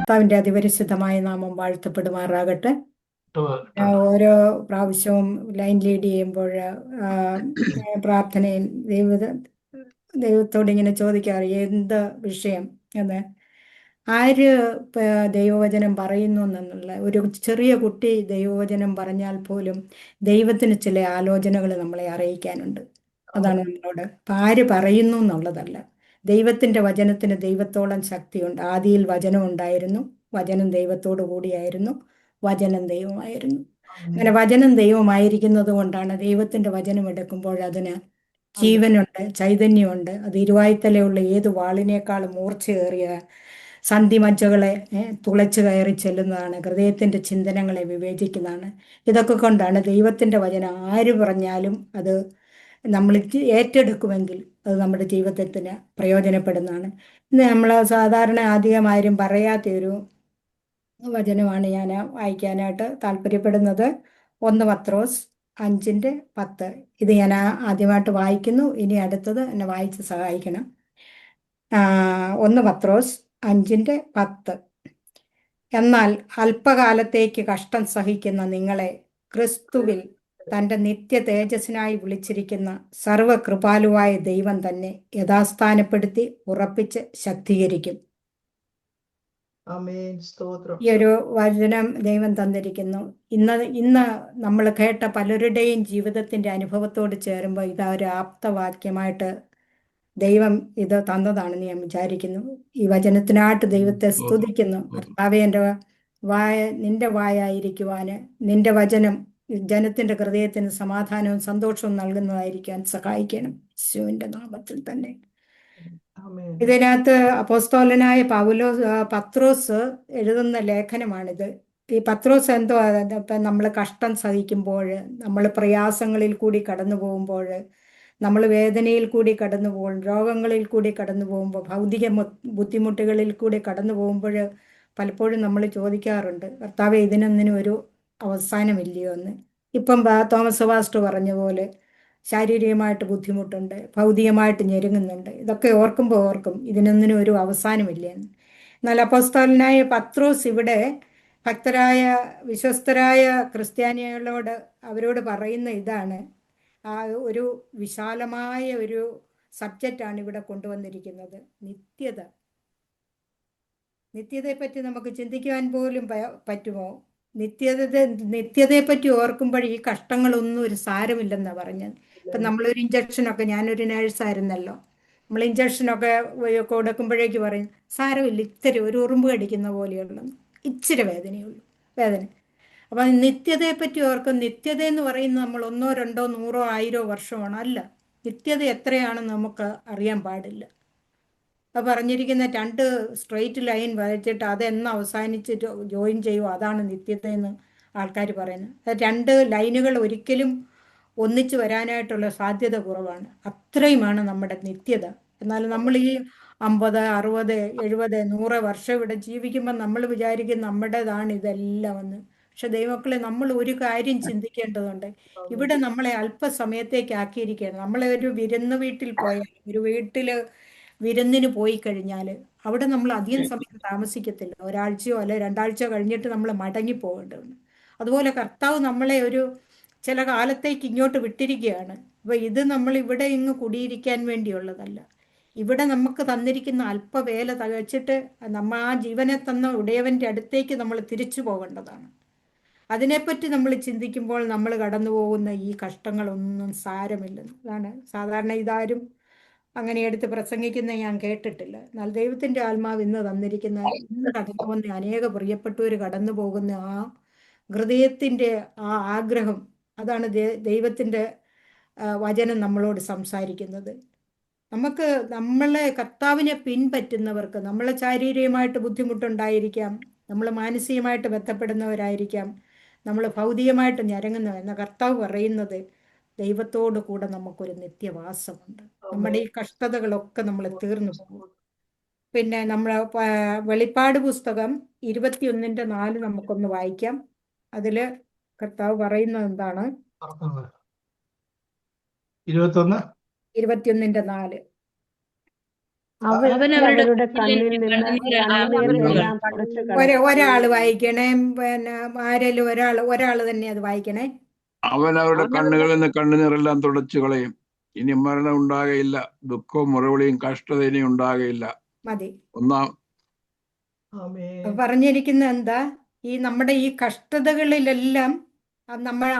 കർത്താവിന്റെ അതിപരിശുദ്ധമായ നാമം വാഴ്ത്തപ്പെടുമാറാകട്ടെ. ഓരോ പ്രാവശ്യവും ലൈൻ ലീഡ് ചെയ്യുമ്പോൾ പ്രാർത്ഥനയിൽ ദൈവത്തോട് ഇങ്ങനെ ചോദിക്കാറ് എന്ത് വിഷയം എന്ന്. ആര് ദൈവവചനം പറയുന്നു എന്നുള്ള ഒരു ചെറിയ കുട്ടി ദൈവവചനം പറഞ്ഞാൽ പോലും ദൈവത്തിന് ചില ആലോചനകൾ നമ്മളെ അറിയിക്കാനുണ്ട്. അതാണ് നമ്മളോട്. അപ്പം ആര് പറയുന്നു എന്നുള്ളതല്ല, ദൈവത്തിന്റെ വചനത്തിന് ദൈവത്തോളം ശക്തിയുണ്ട്. ആദിയിൽ വചനം ഉണ്ടായിരുന്നു, വചനം ദൈവത്തോടു കൂടിയായിരുന്നു, വചനം ദൈവമായിരുന്നു. അങ്ങനെ വചനം ദൈവമായിരിക്കുന്നത് കൊണ്ടാണ് ദൈവത്തിന്റെ വചനം എടുക്കുമ്പോൾ അതിന് ജീവനുണ്ട്, ചൈതന്യമുണ്ട്. അത് ഇരുവായ്ത്തലയുള്ള ഏത് വാളിനേക്കാളും മൂർച്ചയേറിയ സന്ധിമജ്ജകളെ തുളച്ചു കയറി ചെല്ലുന്നതാണ്, ഹൃദയത്തിന്റെ ചിന്തനങ്ങളെ വിവേചിക്കുന്നതാണ്. ഇതൊക്കെ കൊണ്ടാണ് ദൈവത്തിന്റെ വചനം ആര് പറഞ്ഞാലും അത് നമ്മൾ ഏറ്റെടുക്കുമെങ്കിൽ അത് നമ്മുടെ ജീവിതത്തിന് പ്രയോജനപ്പെടുന്നതാണ്. ഇന്ന് നമ്മൾ സാധാരണ അധികം ആരും പറയാത്തൊരു വചനമാണ് ഞാൻ വായിക്കാനായിട്ട് താല്പര്യപ്പെടുന്നത്. 1 പത്രോസ് 5:10. ഇത് ഞാൻ ആദ്യമായിട്ട് വായിക്കുന്നു. ഇനി അടുത്തത് എന്നെ വായിച്ച് സഹായിക്കണം. 1 പത്രോസ് 5:10. എന്നാൽ അല്പകാലത്തേക്ക് കഷ്ടം സഹിക്കുന്ന നിങ്ങളെ ക്രിസ്തുവിൽ തന്റെ നിത്യ തേജസ്സിനായി വിളിച്ചിരിക്കുന്ന സർവകൃപാലുവായ ദൈവം തന്നെ യഥാസ്ഥാനപ്പെടുത്തി ഉറപ്പിച്ച് ശക്തീകരിക്കും. ഈ ഒരു വചനം ദൈവം തന്നിരിക്കുന്നു. ഇന്ന് നമ്മൾ കേട്ട പലരുടെയും ജീവിതത്തിന്റെ അനുഭവത്തോട് ചേരുമ്പോൾ ഇതൊരു ആപ്തവാക്യമായിട്ട് ദൈവം ഇത് തന്നതാണെന്ന് ഞാൻ വിചാരിക്കുന്നു. ഈ വചനത്തിനായിട്ട് ദൈവത്തെ സ്തുതിക്കുന്നു. കർത്താവേ, നിന്റെ വായായിരിക്കുവാന് നിന്റെ വചനം ജനത്തിന്റെ ഹൃദയത്തിന് സമാധാനവും സന്തോഷവും നൽകുന്നതായിരിക്കാൻ സഹായിക്കണം, യേശുവിന്റെ നാമത്തിൽ തന്നെ. ഇതിനകത്ത് അപ്പോസ്തലനായ പത്രോസ് എഴുതുന്ന ലേഖനമാണിത്. ഈ പത്രോസ് എന്തോ ഇപ്പം നമ്മൾ കഷ്ടം സഹിക്കുമ്പോൾ, നമ്മൾ പ്രയാസങ്ങളിൽ കൂടി കടന്നു പോകുമ്പോൾ, നമ്മൾ വേദനയിൽ കൂടി കടന്നു പോകുമ്പോൾ, രോഗങ്ങളിൽ കൂടി കടന്നു പോകുമ്പോൾ, ഭൗതിക ബുദ്ധിമുട്ടുകളിൽ കൂടി കടന്നു പോകുമ്പോൾ പലപ്പോഴും നമ്മൾ ചോദിക്കാറുണ്ട്, കർത്താവേ, ഇതിനൊന്നിനും ഒരു അവസാനമില്ലയോ എന്ന്. ഇപ്പം തോമസ് പാസ്റ്റർ പറഞ്ഞ പോലെ ശാരീരികമായിട്ട് ബുദ്ധിമുട്ടുണ്ട്, ഭൗതികമായിട്ട് ഞെരുങ്ങുന്നുണ്ട്. ഇതൊക്കെ ഓർക്കും ഇതിനൊന്നിനും ഒരു അവസാനമില്ല എന്ന്. എന്നാൽ അപ്പോസ്തലനായ പത്രോസ് ഇവിടെ ഭക്തരായ വിശ്വസ്തരായ ക്രിസ്ത്യാനികളോട് അവരോട് പറയുന്ന ഇതാണ്. ആ ഒരു വിശാലമായ ഒരു സബ്ജക്റ്റാണ് ഇവിടെ കൊണ്ടുവന്നിരിക്കുന്നത്. നിത്യതയെപ്പറ്റി നമുക്ക് ചിന്തിക്കുവാൻ പോലും പറ്റുമോ? നിത്യതയെപ്പറ്റി ഓർക്കുമ്പോൾ ഈ കഷ്ടങ്ങളൊന്നും ഒരു സാരമില്ലെന്നാണ് പറഞ്ഞത്. ഇപ്പം നമ്മളൊരു ഇഞ്ചക്ഷനൊക്കെ, ഞാനൊരു നേഴ്സായിരുന്നല്ലോ, നമ്മൾ ഇഞ്ചക്ഷനൊക്കെ കൊടുക്കുമ്പോഴേക്ക് പറയും സാരമില്ല, ഇത്തിരി ഒരു ഉറുമ്പ് കടിക്കുന്ന പോലെയുള്ളൂ, ഇച്ചിരി വേദന. അപ്പം നിത്യതയെപ്പറ്റി ഓർക്കും. നിത്യത എന്ന് പറയുന്നത് നമ്മൾ 1, 2, 100, 1000 വർഷമാണ്. അല്ല, നിത്യത എത്രയാണെന്ന് നമുക്ക് അറിയാൻ പാടില്ല. അത് പറഞ്ഞിരിക്കുന്ന 2 സ്ട്രെയിറ്റ് ലൈൻ വരച്ചിട്ട് അതെന്ന് അവസാനിച്ചിട്ട് ജോയിൻ ചെയ്യുമോ, അതാണ് നിത്യത എന്ന് ആൾക്കാർ പറയുന്നത്. 2 ലൈനുകൾ ഒരിക്കലും ഒന്നിച്ചു വരാനായിട്ടുള്ള സാധ്യത കുറവാണ്. അത്രയുമാണ് നമ്മുടെ നിത്യത. എന്നാൽ നമ്മൾ ഈ 50, 60, 70, 100 വർഷം ഇവിടെ ജീവിക്കുമ്പോൾ നമ്മൾ വിചാരിക്കും നമ്മുടേതാണ് ഇതെല്ലാം എന്ന്. പക്ഷെ ദൈവമക്കളെ, നമ്മൾ ഒരു കാര്യം ചിന്തിക്കേണ്ടതുണ്ട്. ഇവിടെ നമ്മളെ അല്പസമയത്തേക്ക് ആക്കിയിരിക്കുകയാണ്. നമ്മളെ ഒരു വിരുന്ന് വീട്ടിൽ പോയാൽ, ഒരു വീട്ടിൽ വിരുന്നിന് പോയി കഴിഞ്ഞാൽ അവിടെ നമ്മൾ അധികം സമയം താമസിക്കത്തില്ല. ഒരാഴ്ചയോ അല്ലെ 2 ആഴ്ചയോ കഴിഞ്ഞിട്ട് നമ്മൾ മടങ്ങി പോകേണ്ടതുണ്ട്. അതുപോലെ കർത്താവ് നമ്മളെ ഒരു ചില കാലത്തേക്ക് ഇങ്ങോട്ട് വിട്ടിരിക്കുകയാണ്. അപ്പോൾ ഇത് നമ്മൾ ഇവിടെ ഇങ്ങ് കുടിയിരിക്കാൻ വേണ്ടിയുള്ളതല്ല. ഇവിടെ നമുക്ക് തന്നിരിക്കുന്ന അല്പവേല തകച്ചിട്ട് നമ്മൾ ആ ജീവനെ തന്ന ഉടയവൻ്റെ അടുത്തേക്ക് നമ്മൾ തിരിച്ചു പോകേണ്ടതാണ്. അതിനെപ്പറ്റി നമ്മൾ ചിന്തിക്കുമ്പോൾ നമ്മൾ കടന്നു പോകുന്ന ഈ കഷ്ടങ്ങളൊന്നും സാരമില്ലെന്ന്. അതാണ് സാധാരണ ഇതാരും അങ്ങനെ എടുത്ത് പ്രസംഗിക്കുന്ന ഞാൻ കേട്ടിട്ടില്ല. എന്നാൽ ദൈവത്തിന്റെ ആത്മാവ് ഇന്ന് തന്നിരിക്കുന്ന, ഇന്ന് കടന്നു വന്ന അനേക പ്രിയപ്പെട്ടവർ കടന്നു പോകുന്ന ആ ഹൃദയത്തിന്റെ ആ ആഗ്രഹം, അതാണ് ദൈവത്തിന്റെ വചനം നമ്മളോട് സംസാരിക്കുന്നത്. നമ്മളെ കർത്താവിനെ പിൻപറ്റുന്നവർക്ക്, നമ്മളെ ശാരീരികമായിട്ട് ബുദ്ധിമുട്ടുണ്ടായിരിക്കാം, നമ്മൾ മാനസികമായിട്ട് ബന്ധപ്പെടുന്നവരായിരിക്കാം, നമ്മൾ ഭൗതികമായിട്ട് ഞരങ്ങുന്നവർ. എന്ന കർത്താവ് പറയുന്നത് ദൈവത്തോട് കൂടെ നമുക്കൊരു നിത്യവാസമുണ്ട്. നമ്മുടെ ഈ കഷ്ടതകളൊക്കെ നമ്മൾ തീർന്നു പോകും. പിന്നെ നമ്മൾ വെളിപ്പാട് പുസ്തകം 21:4 നമുക്കൊന്ന് വായിക്കാം. അതില് കർത്താവ് പറയുന്നത് എന്താണ്? 21:4. അവൻ അവൻ അവരുടെ അവരുടെ കണ്ണിൽ കണ്ണിൽ നിന്ന് കണ്ണുനീരെല്ലാം കണ്ണുനീരെല്ലാം തുടച്ചു കളയും. ഒരാൾ വായിക്കണേ. പിന്നെ ആരെങ്കിലും ഒരാൾ തന്നെ അത് വായിക്കണേ. അവൻ അവരുടെ കണ്ണുകളിൽ നിന്ന് കണ്ണുനീരെല്ലാം തുടച്ചു കളയും. ഇനി മരണം ഉണ്ടാകയില്ല, ദുഃഖവും മുറവിളിയും കഷ്ടത ഇനി ഉണ്ടാകയില്ല. മതി. ഒന്നാം പറഞ്ഞിരിക്കുന്ന എന്താ? നമ്മുടെ ഈ കഷ്ടതകളിലെല്ലാം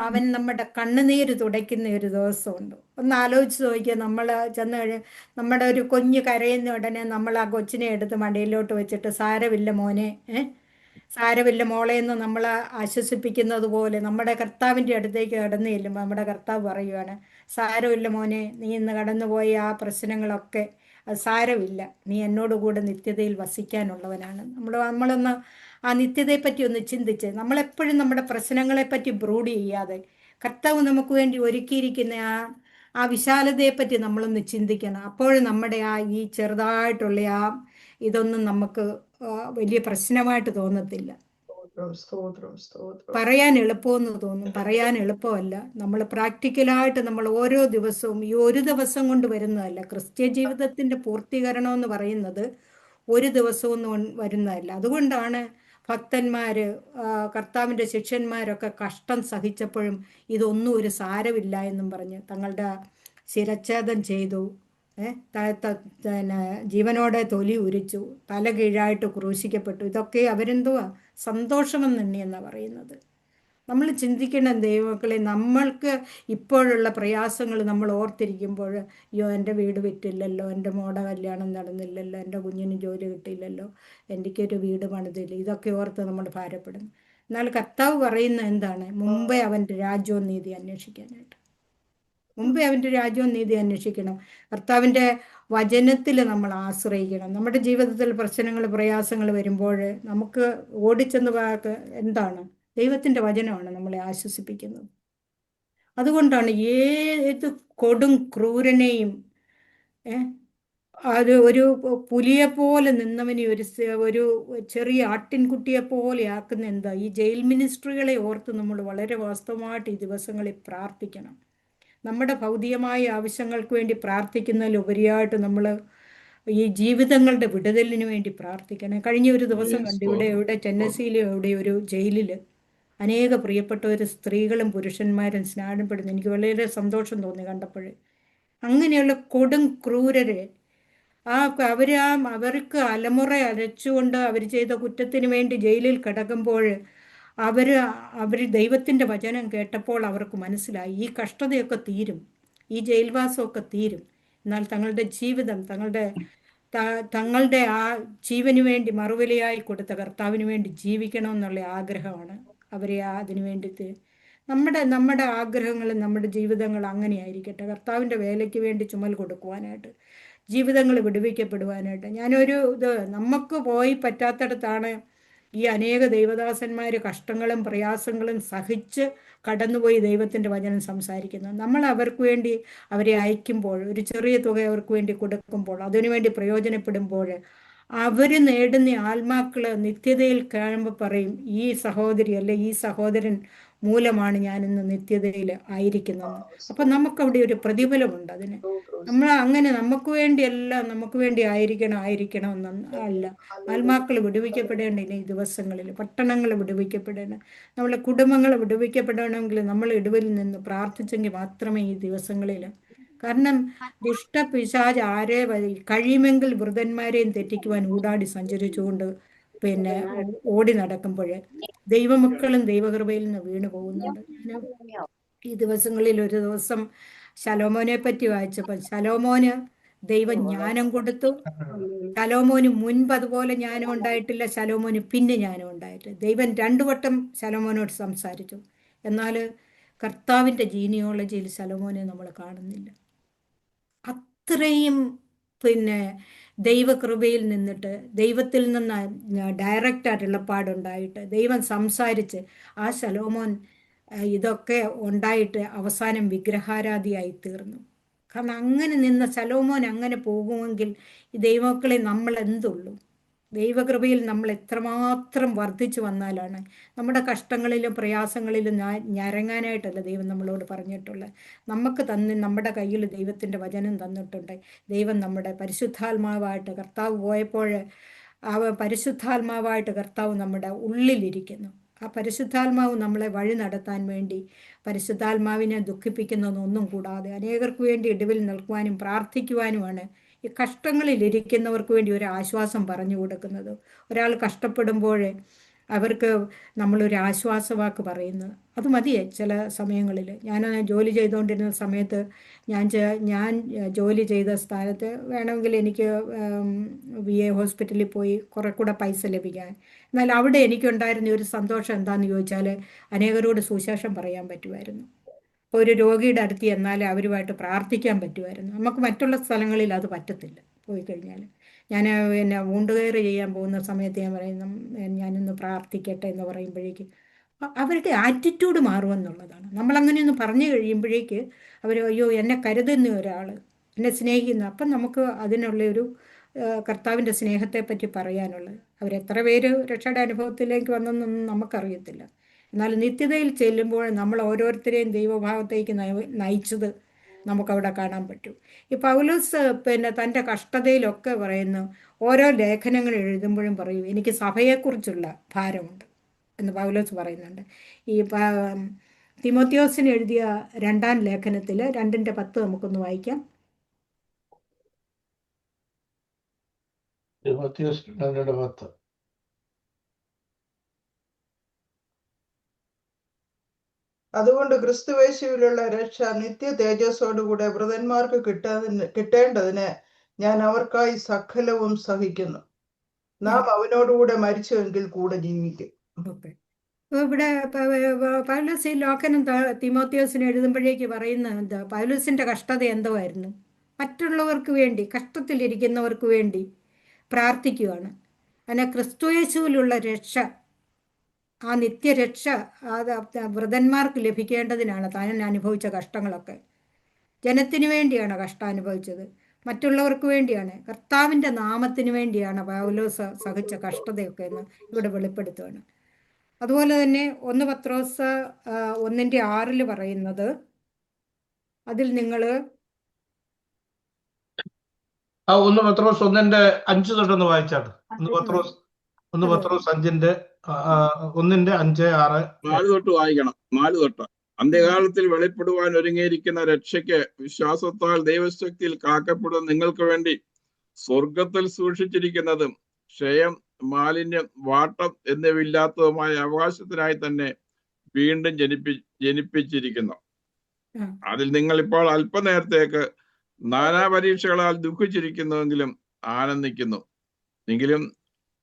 അവൻ നമ്മുടെ കണ്ണുനീര് തുടയ്ക്കുന്ന ഒരു ദിവസമുണ്ട്. ഒന്ന് ആലോചിച്ച് നോക്കിയാൽ, നമ്മൾ ചെന്ന് നമ്മുടെ ഒരു കുഞ്ഞ് കരയുന്ന ഉടനെ നമ്മൾ ആ കൊച്ചിനെ എടുത്ത് മടിയിലോട്ട് വെച്ചിട്ട് സാരമില്ല മോനെ, സാരമില്ല മോളെ എന്ന് നമ്മൾ ആശ്വസിപ്പിക്കുന്നത് പോലെ നമ്മുടെ കർത്താവിൻ്റെ അടുത്തേക്ക് കടന്നു ചെല്ലുമ്പോൾ നമ്മുടെ കർത്താവ് പറയുവാണ്, സാരമില്ല മോനെ, നീ ഇന്ന് കടന്നുപോയ ആ പ്രശ്നങ്ങളൊക്കെ അത് സാരമില്ല, നീ എന്നോട് കൂടെ നിത്യതയിൽ വസിക്കാനുള്ളവനാണ്. നമ്മളൊന്ന് ആ നിത്യതയെപ്പറ്റി ഒന്ന് ചിന്തിച്ച്, നമ്മളെപ്പോഴും നമ്മുടെ പ്രശ്നങ്ങളെപ്പറ്റി ബ്രൂഡ് ചെയ്യാതെ കർത്താവ് നമുക്ക് വേണ്ടി ഒരുക്കിയിരിക്കുന്ന ആ വിശാലതയെപ്പറ്റി നമ്മളൊന്ന് ചിന്തിക്കണം. അപ്പോഴും നമ്മുടെ ഈ ചെറുതായിട്ടുള്ള ഇതൊന്നും നമുക്ക് വലിയ പ്രശ്നമായിട്ട് തോന്നത്തില്ല. പറയാൻ എളുപ്പമെന്ന് തോന്നും, പറയാൻ എളുപ്പമല്ല. നമ്മൾ പ്രാക്ടിക്കലായിട്ട് നമ്മൾ ഓരോ ദിവസവും ഈ ഒരു ദിവസം കൊണ്ട് വരുന്നതല്ല. ക്രിസ്ത്യ ജീവിതത്തിന്റെ പൂർത്തീകരണം എന്ന് പറയുന്നത് ഒരു ദിവസമൊന്നും വരുന്നതല്ല. അതുകൊണ്ടാണ് ഭക്തന്മാര്, കർത്താവിന്റെ ശിഷ്യന്മാരൊക്കെ കഷ്ടം സഹിച്ചപ്പോഴും ഇതൊന്നും ഒരു സാരമില്ല എന്നും പറഞ്ഞ് തങ്ങളുടെ ശിരച്ഛേദം ചെയ്തു, പിന്നെ ജീവനോടെ തൊലി ഉരിച്ചു, തല കീഴായിട്ട് ക്രൂശിക്കപ്പെട്ടു. ഇതൊക്കെ അവരെന്തുവാ സന്തോഷമെന്നെണ്ണിയെന്നാണ് പറയുന്നത്. നമ്മൾ ചിന്തിക്കണം ദൈവമക്കളെ, നമ്മൾക്ക് ഇപ്പോഴുള്ള പ്രയാസങ്ങൾ നമ്മൾ ഓർത്തിരിക്കുമ്പോൾ, അയ്യോ എൻ്റെ വീട് വിറ്റില്ലല്ലോ, എൻ്റെ മോടെ കല്യാണം നടന്നില്ലല്ലോ, എൻ്റെ കുഞ്ഞിന് ജോലി കിട്ടിയില്ലല്ലോ, എനിക്കൊരു വീട് പണിതില്ല, ഇതൊക്കെ ഓർത്ത് നമ്മൾ ഭാരപ്പെടുന്നു. എന്നാൽ കർത്താവ് പറയുന്ന എന്താണ്? മുമ്പേ അവൻ്റെ രാജ്യവും നീതി അന്വേഷിക്കാനായിട്ട്. മുമ്പേ അവൻ്റെ രാജ്യവും നീതി അന്വേഷിക്കണം. കർത്താവിൻ്റെ വചനത്തിൽ നമ്മൾ ആശ്രയിക്കണം. നമ്മുടെ ജീവിതത്തിൽ പ്രശ്നങ്ങൾ പ്രയാസങ്ങൾ വരുമ്പോൾ നമുക്ക് ഓടിച്ചെന്ന് എന്താണ്? ദൈവത്തിൻ്റെ വചനമാണ് നമ്മളെ ആശ്വസിപ്പിക്കുന്നത്. അതുകൊണ്ടാണ് ഏത് കൊടും ക്രൂരനെയും അത് ഒരു പുലിയെ പോലെ നിന്നവനെ ഒരു ചെറിയ ആട്ടിൻകുട്ടിയെ പോലെ ആക്കുന്ന എന്താ? ഈ ജയിൽ മിനിസ്ട്രികളെ ഓർത്ത് നമ്മൾ വളരെ വാസ്തവമായിട്ട് ഈ ദിവസങ്ങളിൽ പ്രാർത്ഥിക്കണം. നമ്മുടെ ഭൗതികമായ ആവശ്യങ്ങൾക്ക് വേണ്ടി പ്രാർത്ഥിക്കുന്നതിലുപരിയായിട്ട് നമ്മൾ ഈ ജീവിതങ്ങളുടെ വിടുതലിന് വേണ്ടി പ്രാർത്ഥിക്കണം. കഴിഞ്ഞ ഒരു ദിവസം കണ്ടു, ഇവിടെ ടെന്നസിയിലെ ഒരു ജയിലിൽ അനേക പ്രിയപ്പെട്ടവർ സ്ത്രീകളും പുരുഷന്മാരും സ്നാനപ്പെടുന്നു. എനിക്ക് വളരെ സന്തോഷം തോന്നി കണ്ടപ്പോൾ. അങ്ങനെയുള്ള കൊടും ക്രൂരരെ അവർക്ക് അലമുറ അരച്ചുകൊണ്ട് അവർ ചെയ്ത കുറ്റത്തിന് വേണ്ടി ജയിലിൽ കിടക്കുമ്പോൾ അവർ ദൈവത്തിൻ്റെ വചനം കേട്ടപ്പോൾ അവർക്ക് മനസ്സിലായി ഈ കഷ്ടതയൊക്കെ തീരും, ഈ ജയിൽവാസമൊക്കെ തീരും. എന്നാൽ തങ്ങളുടെ ജീവിതം, തങ്ങളുടെ ആ ജീവന് വേണ്ടി മറുവിലയായി കൊടുത്ത കർത്താവിന് വേണ്ടി ജീവിക്കണമെന്നുള്ള ആഗ്രഹമാണ് അവരെ അതിനു വേണ്ടി. നമ്മുടെ ആഗ്രഹങ്ങളും നമ്മുടെ ജീവിതങ്ങൾ അങ്ങനെയായിരിക്കട്ടെ. കർത്താവിൻ്റെ വേലയ്ക്ക് വേണ്ടി ചുമൽ കൊടുക്കുവാനായിട്ട്, ജീവിതങ്ങൾ വിടുവിക്കപ്പെടുവാനായിട്ട്. നമുക്ക് പോയി പറ്റാത്തടത്താണ് ഈ അനേക ദൈവദാസന്മാർ കഷ്ടങ്ങളും പ്രയാസങ്ങളും സഹിച്ച് കടന്നുപോയി ദൈവത്തിൻ്റെ വചനം സംസാരിക്കുന്നത്. നമ്മൾ അവർക്ക് വേണ്ടി അവരെ അയക്കുമ്പോൾ, ഒരു ചെറിയ തുക അവർക്ക് വേണ്ടി കൊടുക്കുമ്പോൾ, അതിനുവേണ്ടി പ്രയോജനപ്പെടുമ്പോൾ, അവർ നേടുന്ന ആത്മാക്കൾ നിത്യതയിൽ കാണുമ്പോൾ പറയും, ഈ സഹോദരി അല്ലെ ഈ സഹോദരൻ മൂലമാണ് ഞാനിന്ന് നിത്യതയിൽ ആയിരിക്കുന്നതെന്ന്. അപ്പം നമുക്കവിടെ ഒരു പ്രതിഫലമുണ്ട് അതിന്. നമ്മൾ അങ്ങനെ നമുക്ക് വേണ്ടി ആയിരിക്കണം അല്ല. ആത്മാക്കൾ വിടുവിക്കപ്പെടേണ്ട ഈ ദിവസങ്ങളിൽ, പട്ടണങ്ങൾ വിടുവിക്കപ്പെടേണ്ട, നമ്മളെ കുടുംബങ്ങൾ വിടുവിക്കപ്പെടണമെങ്കിൽ നമ്മൾ ഇടവിൽ നിന്ന് പ്രാർത്ഥിച്ചെങ്കിൽ മാത്രമേ ഈ ദിവസങ്ങളിൽ. കാരണം ദുഷ്ടപിശാച് കഴിയുമെങ്കിൽ വൃതന്മാരെയും തെറ്റിക്കുവാൻ ഊടാടി സഞ്ചരിച്ചുകൊണ്ട് ഓടി നടക്കുമ്പോൾ ദൈവമക്കളും ദൈവകൃപയിൽ നിന്ന് വീണു പോകുന്നുണ്ട്. ഞാൻ ഈ ദിവസങ്ങളിൽ ഒരു ദിവസം ശലോമോനെ പറ്റി വായിച്ചപ്പോൾ, ശലോമോന് ദൈവം ജ്ഞാനം കൊടുത്തു. ശലോമോന് മുൻപ് അതുപോലെ ജ്ഞാനം ഉണ്ടായിട്ടില്ല, ശലോമോന് പിന്നെ ജ്ഞാനം ഉണ്ടായിട്ടില്ല. ദൈവം 2 വട്ടം ശലോമോനോട് സംസാരിച്ചു. എന്നാൽ കർത്താവിൻ്റെ ജീനിയോളജിയിൽ ശലോമോനെ നമ്മൾ കാണുന്നില്ല. അത്രയും ദൈവകൃപയിൽ നിന്നിട്ട്, ദൈവത്തിൽ നിന്ന് ഡയറക്റ്റ് അരുളപ്പാടുണ്ടായിട്ട് ദൈവം സംസാരിച്ച് ആ ശലോമോൻ ഇതൊക്കെ ഉണ്ടായിട്ട് അവസാനം വിഗ്രഹാരാധിയായി തീർന്നു. കാരണം അങ്ങനെ നിന്ന ശലോമോൻ അങ്ങനെ പോകുമെങ്കിൽ ഈ ദൈവമക്കളെ നമ്മൾ എന്തുള്ളൂ? ദൈവകൃപയിൽ നമ്മൾ എത്രമാത്രം വർദ്ധിച്ചു വന്നാലാണ് നമ്മുടെ കഷ്ടങ്ങളിലും പ്രയാസങ്ങളിലും ഞരങ്ങാനായിട്ടല്ല ദൈവം നമ്മളോട് പറഞ്ഞിട്ടുള്ളത്. നമുക്ക് നമ്മുടെ കയ്യിൽ ദൈവത്തിൻ്റെ വചനം തന്നിട്ടുണ്ട്. ദൈവം നമ്മുടെ പരിശുദ്ധാത്മാവായിട്ട് കർത്താവ് പോയപ്പോൾ പരിശുദ്ധാത്മാവായിട്ട് കർത്താവ് നമ്മുടെ ഉള്ളിലിരിക്കുന്നു. ആ പരിശുദ്ധാത്മാവ് നമ്മളെ വഴി നടത്താൻ വേണ്ടി പരിശുദ്ധാത്മാവിനെ ദുഃഖിപ്പിക്കുന്നതൊന്നും കൂടാതെ അനേകർക്ക് വേണ്ടി ഇടിവിൽ നിൽക്കുവാനും പ്രാർത്ഥിക്കുവാനുമാണ് ഈ കഷ്ടങ്ങളിലിരിക്കുന്നവർക്ക് വേണ്ടി ഒരു ആശ്വാസം പറഞ്ഞു കൊടുക്കുന്നത്. ഒരാൾ കഷ്ടപ്പെടുമ്പോൾ അവർക്ക് നമ്മളൊരു ആശ്വാസവാക്ക് പറയുന്നത് അത് മതിയേ. ചില സമയങ്ങളിൽ ഞാൻ ജോലി ചെയ്തുകൊണ്ടിരുന്ന സമയത്ത് ഞാൻ ജോലി ചെയ്ത സ്ഥാനത്ത് വേണമെങ്കിൽ എനിക്ക് VA ഹോസ്പിറ്റലിൽ പോയി കുറെ കൂടെ പൈസ ലഭിക്കാൻ. എന്നാൽ അവിടെ എനിക്കുണ്ടായിരുന്ന ഒരു സന്തോഷം എന്താണെന്ന് ചോദിച്ചാൽ അനേകരോട് സുവിശേഷം പറയാൻ പറ്റുമായിരുന്നു. ഒരു രോഗിയുടെ അടുത്ത് എന്നാൽ അവരുമായിട്ട് പ്രാർത്ഥിക്കാൻ പറ്റുമായിരുന്നു. നമുക്ക് മറ്റുള്ള സ്ഥലങ്ങളിൽ അത് പറ്റത്തില്ല. പോയി കഴിഞ്ഞാൽ ഞാൻ പിന്നെ വൂണ്ട് കെയർ ചെയ്യാൻ പോകുന്ന സമയത്ത് ഞാൻ പറയുന്നു ഞാനൊന്ന് പ്രാർത്ഥിക്കട്ടെ എന്ന് പറയുമ്പോഴേക്ക് അവരുടെ ആറ്റിറ്റ്യൂഡ് മാറുമെന്നുള്ളതാണ്. നമ്മളങ്ങനെയൊന്ന് പറഞ്ഞു കഴിയുമ്പോഴേക്ക് അവർ അയ്യോ എന്നെ കരുതുന്ന ഒരാൾ, എന്നെ സ്നേഹിക്കുന്നു. അപ്പം നമുക്ക് അതിനുള്ളൊരു കർത്താവിൻ്റെ സ്നേഹത്തെപ്പറ്റി പറയാനുള്ളത്. അവരെത്ര പേര് രക്ഷയുടെ അനുഭവത്തിലേക്ക് വന്നെന്നൊന്നും നമുക്കറിയത്തില്ല. എന്നാൽ നിത്യതയിൽ ചെല്ലുമ്പോൾ നമ്മൾ ഓരോരുത്തരെയും ദൈവഭാവത്തേക്ക് നയിച്ചത് നമുക്കവിടെ കാണാൻ പറ്റും. ഈ പൗലോസ് പിന്നെ തൻ്റെ കഷ്ടതയിലൊക്കെ പറയുന്നു, ഓരോ ലേഖനങ്ങൾ എഴുതുമ്പോഴും പറയും എനിക്ക് സഭയെക്കുറിച്ചുള്ള ഭാരമുണ്ട് എന്ന് പൗലോസ് പറയുന്നുണ്ട്. ഈ തിമോത്തിയോസിന് എഴുതിയ 2-ാം ലേഖനത്തിൽ 2:10 നമുക്കൊന്ന് വായിക്കാം. തിമോത്തിയോസ് 2:10. അതുകൊണ്ട് ക്രിസ്തുവേശുവിലുള്ള രക്ഷ നിത്യ തേജസ്സോടുകൂടെ വൃതന്മാർക്ക് കിട്ടേണ്ടതിന് ഞാൻ അവർക്കായി സകലവും സഹിക്കുന്നു. നാം അവനോടുകൂടെ മരിച്ചുവെങ്കിൽ കൂടെ ജീവിക്കും. ഓക്കെ. ഇവിടെ പൗലോസ് ഈ ലേഖനം തിമോത്തിയോസിന് എഴുതുമ്പോഴേക്ക് പറയുന്നത് എന്താ? പൗലോസിന്റെ കഷ്ടത എന്തുവായിരുന്നു? മറ്റുള്ളവർക്ക് വേണ്ടി, കഷ്ടത്തിലിരിക്കുന്നവർക്ക് വേണ്ടി പ്രാർത്ഥിക്കുകയാണ്. അങ്ങനെ ക്രിസ്തുയേശുവിലുള്ള രക്ഷ, ആ നിത്യരക്ഷ അത് വൃതന്മാർക്ക് ലഭിക്കേണ്ടതിനാണ് താൻ അനുഭവിച്ച കഷ്ടങ്ങളൊക്കെ. ജനത്തിനു വേണ്ടിയാണ് കഷ്ടം അനുഭവിച്ചത്, മറ്റുള്ളവർക്ക് വേണ്ടിയാണ്, കർത്താവിൻ്റെ നാമത്തിന് വേണ്ടിയാണ് പൗലോസ് സഹിച്ച കഷ്ടതയൊക്കെ എന്ന് ഇവിടെ വെളിപ്പെടുത്തുകയാണ്. അതുപോലെ തന്നെ 1 പത്രോസ് 1:6 പറയുന്നത്, അതിൽ നിങ്ങൾ 1 പത്രോസ് 1:5 തൊട്ടൊന്ന് വായിച്ചാട്ട്. 1 പത്രോസ് 5:1, 5, 6, 4 തൊട്ട് വായിക്കണം. 4 തൊട്ട്. അന്ത്യകാലത്തിൽ വെളിപ്പെടുവാൻ ഒരുങ്ങിയിരിക്കുന്ന രക്ഷയ്ക്ക് വിശ്വാസത്താൽ ദൈവശക്തിയിൽ കാക്കപ്പെടുന്ന നിങ്ങൾക്ക് വേണ്ടി സ്വർഗത്തിൽ സൂക്ഷിച്ചിരിക്കുന്നതും ക്ഷയം, മാലിന്യം, വാട്ടം എന്നിവയില്ലാത്തതുമായ അവകാശത്തിനായി തന്നെ വീണ്ടും ജനിപ്പിച്ചിരിക്കുന്നു. അതിൽ നിങ്ങൾ ഇപ്പോൾ അല്പനേരത്തേക്ക് നാനാ പരീക്ഷകളാൽ ദുഃഖിച്ചിരിക്കുന്നുവെങ്കിലും ആനന്ദിക്കുന്നു. എങ്കിലും